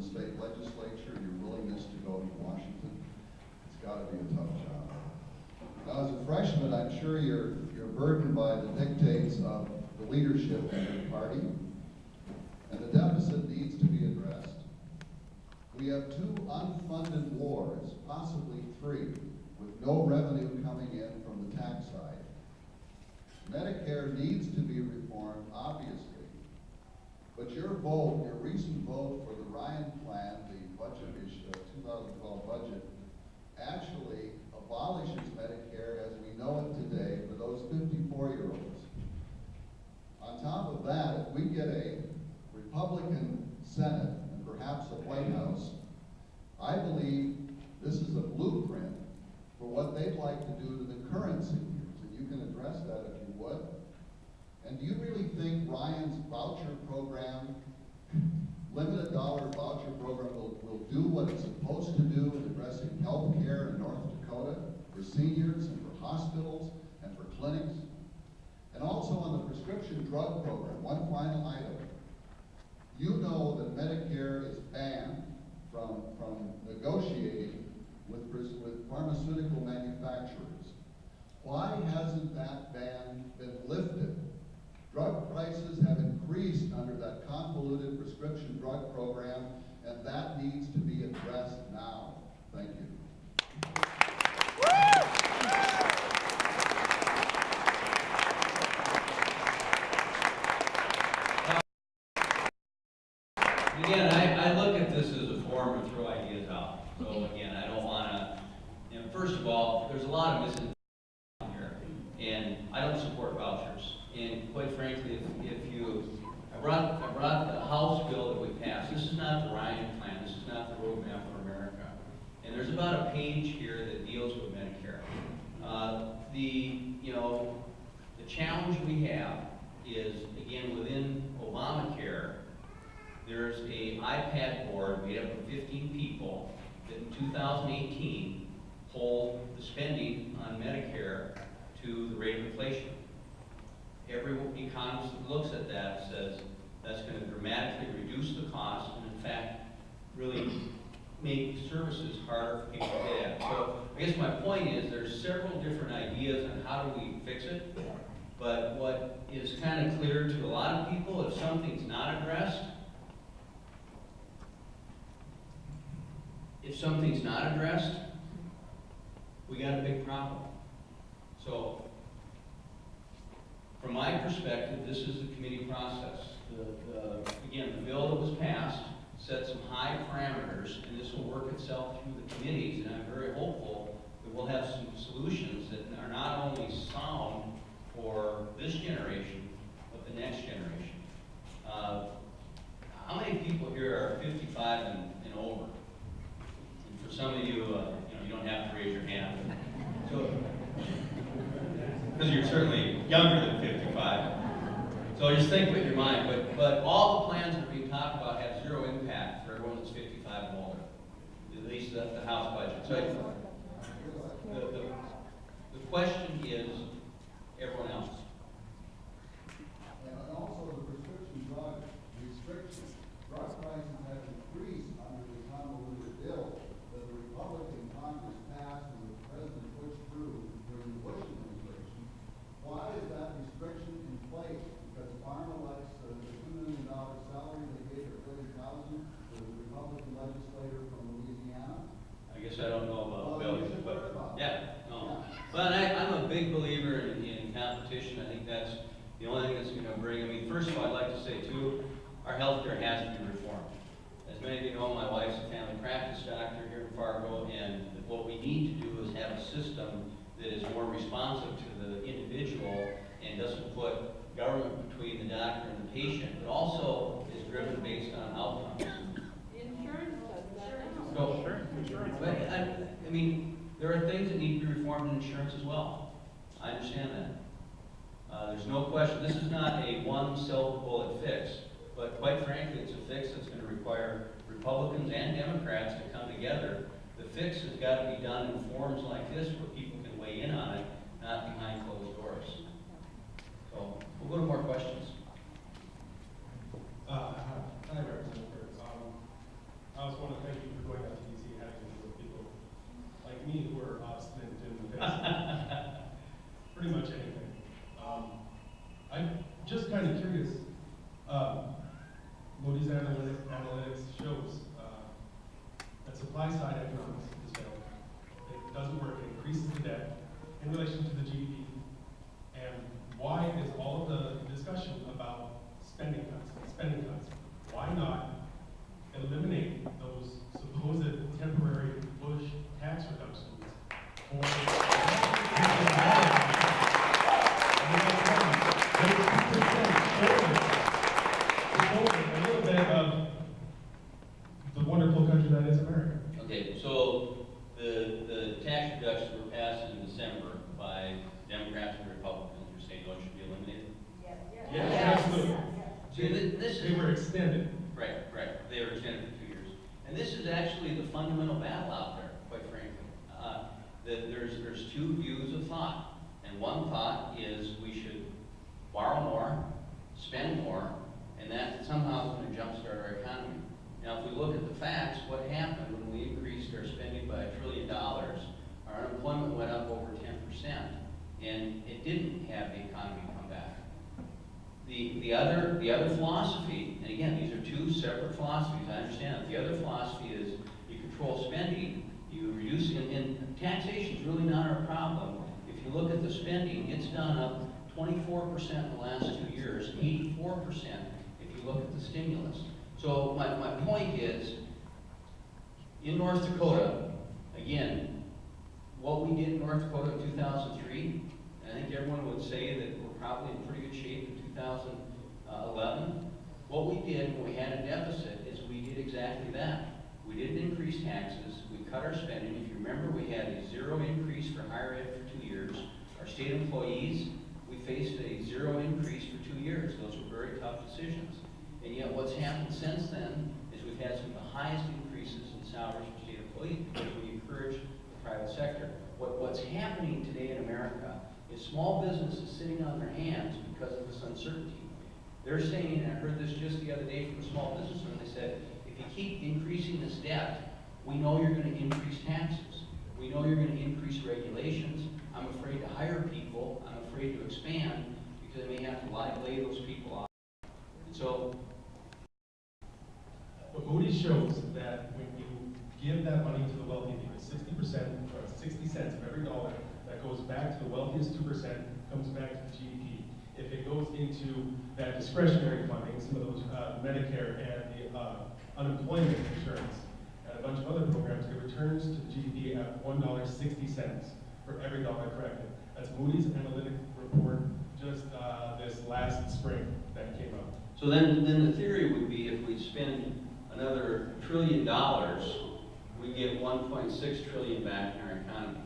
state legislature, your willingness to go to Washington, it's got to be a tough job. Now, as a freshman, I'm sure you're burdened by the dictates of the leadership of your party, and the deficit needs to be addressed. We have 2 unfunded wars, possibly 3, with no revenue coming in from the tax side. Medicare needs to be reformed, obviously, but your recent vote for the Ryan plan, the budget issue, 2012 budget, actually abolishes Medicare as we know it today for those 54-year-olds. On top of that, if we get a Republican Senate and perhaps a White House, I believe this is a blueprint for what they'd like to do to the current seniors, and you can address that if you would. And do you really think Ryan's voucher program, limited dollar voucher program, will do what it's supposed to do in addressing health care in North Dakota for seniors and for hospitals and for clinics? And also on the prescription drug program, one final item. You know that Medicare is banned from negotiating with pharmaceutical manufacturers. Why hasn't that ban been lifted? Drug prices have increased under that convoluted prescription drug program, and that needs to be addressed now. Thank you. Again, I look at this as a forum to throw ideas out. So again, I don't want to, first of all, there's a lot of misinformation here, and I don't support vouchers. And quite frankly, I brought the House bill that we passed. This is not the Ryan plan. This is not the roadmap for America. And there's about a page here that deals with Medicare. The challenge we have is, again, within Obamacare, there's a IPAD board made up of 15 people that in 2018 hold the spending on Medicare to the rate of inflation. Every economist that looks at that says that's going to dramatically reduce the cost and, in fact, really make services harder for people to get at. So I guess my point is there's several different ideas on how do we fix it, but what is kind of clear to a lot of people, if something's not addressed, we got a big problem. So from my perspective, this is the committee process. Again, the bill that was passed set some high parameters, and this will work itself through the committees, and I'm very hopeful that we'll have some solutions that are not only sound for this generation, but the next generation. How many people here are 55 and over? And for some of you, you don't have to raise your hand. So, because you're certainly younger than 55. So just think with your mind, but all the plans that are being talked about have zero impact for everyone that's 55 and older, at least the House budget. So the question is everyone else. And also the prescription drug restrictions. Drug prices have increased under the convoluted bill that the Republican Congress passed and the President pushed through during the Bush administration. Why is that restriction in place? Because Pharma likes the $2 million salary they gave at $30,000 to the Republican legislator from Louisiana. I guess I don't know about bills, but yeah, no. Yeah. But I'm a big believer in competition. I think that's the only thing that's going to bring. I mean, first of all, I'd like to say too, our healthcare has to be reformed. As many of you know, my wife's a family practice doctor here in Fargo, and what we need to do is have a system that is more responsive to the individual and doesn't put government between the doctor and the patient, but also is driven based on outcomes. Insurance does that. No, sure. But I mean, there are things that need to be reformed in insurance as well. I understand that. There's no question. This is not a one silver bullet fix, but quite frankly, it's a fix that's going to require Republicans and Democrats to come together. The fix has got to be done in forums like this where people can weigh in on it, not behind closed doors. So we'll go to more questions. Hi, Representative Berg. supply side economics has failed. It doesn't work, it increases the debt in relation to the GDP. And why is all of the discussion about spending cuts? Why not eliminate those supposed temporary Bush tax reductions for a little bit of the wonderful country that is America? Okay, so the tax reductions were passed in December by Democrats and Republicans. You're saying those should be eliminated? Yes, absolutely. See, this They is, were extended. right. They were extended for 2 years. And this is actually the fundamental battle out there, quite frankly. There's two views of thought. And one thought is we should borrow more, spend more, and that somehow is going to jumpstart our economy. Now, if we look at the facts, what happened when we increased our spending by $1 trillion, our unemployment went up over 10%, and it didn't have the economy come back. The other philosophy, and again, these are two separate philosophies, I understand that. The other philosophy is you control spending, you reduce, and taxation is really not our problem. If you look at the spending, it's gone up 24% in the last 2 years, 84% if you look at the stimulus. So my point is, in North Dakota, again, what we did in North Dakota in 2003, I think everyone would say that we're probably in pretty good shape in 2011. What we did when we had a deficit is we did exactly that. We didn't increase taxes, we cut our spending. If you remember, we had a 0 increase for higher ed for 2 years. Our state employees, we faced a 0 increase for 2 years. Those were very tough decisions. And yet what's happened since then is we've had some of the highest increases in salaries for state employees because we encourage the private sector. What's happening today in America is small businesses sitting on their hands because of this uncertainty. They're saying, and I heard this just the other day from a small business owner, they said, if you keep increasing this debt, we know you're going to increase taxes. We know you're going to increase regulations. I'm afraid to hire people. I'm afraid to expand because I may have to lay those people off. And so, But Moody's shows that when you give that money to the wealthy people, 60% or 60 cents of every dollar that goes back to the wealthiest 2% comes back to the GDP. If it goes into that discretionary funding, some of those Medicare and the unemployment insurance and a bunch of other programs, it returns to the GDP at $1.60 for every dollar collected. That's Moody's analytic report just this last spring that came out. so then the theory would be if we spend another $1 trillion, we get 1.6 trillion back in our economy.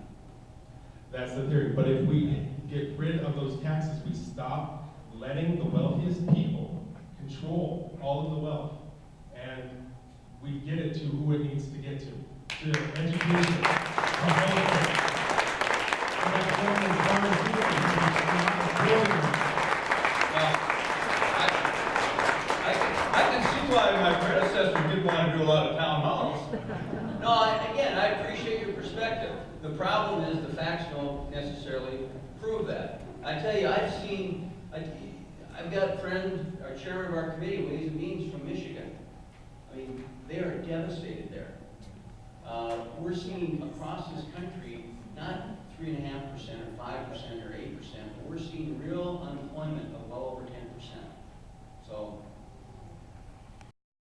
That's the theory. But if we get rid of those taxes, we stop letting the wealthiest people control all of the wealth, and we get it to who it needs to get to education, to healthcare. I can see why my predecessor didn't want to do a lot of town halls. No, again, I appreciate your perspective. The problem is the facts don't necessarily prove that. I tell you, I've got a friend, our chairman of our committee, Ways and Means, from Michigan. I mean, they are devastated there. We're seeing across this country, not 3.5% or 5% or 8%, but we're seeing real unemployment of well over 10%.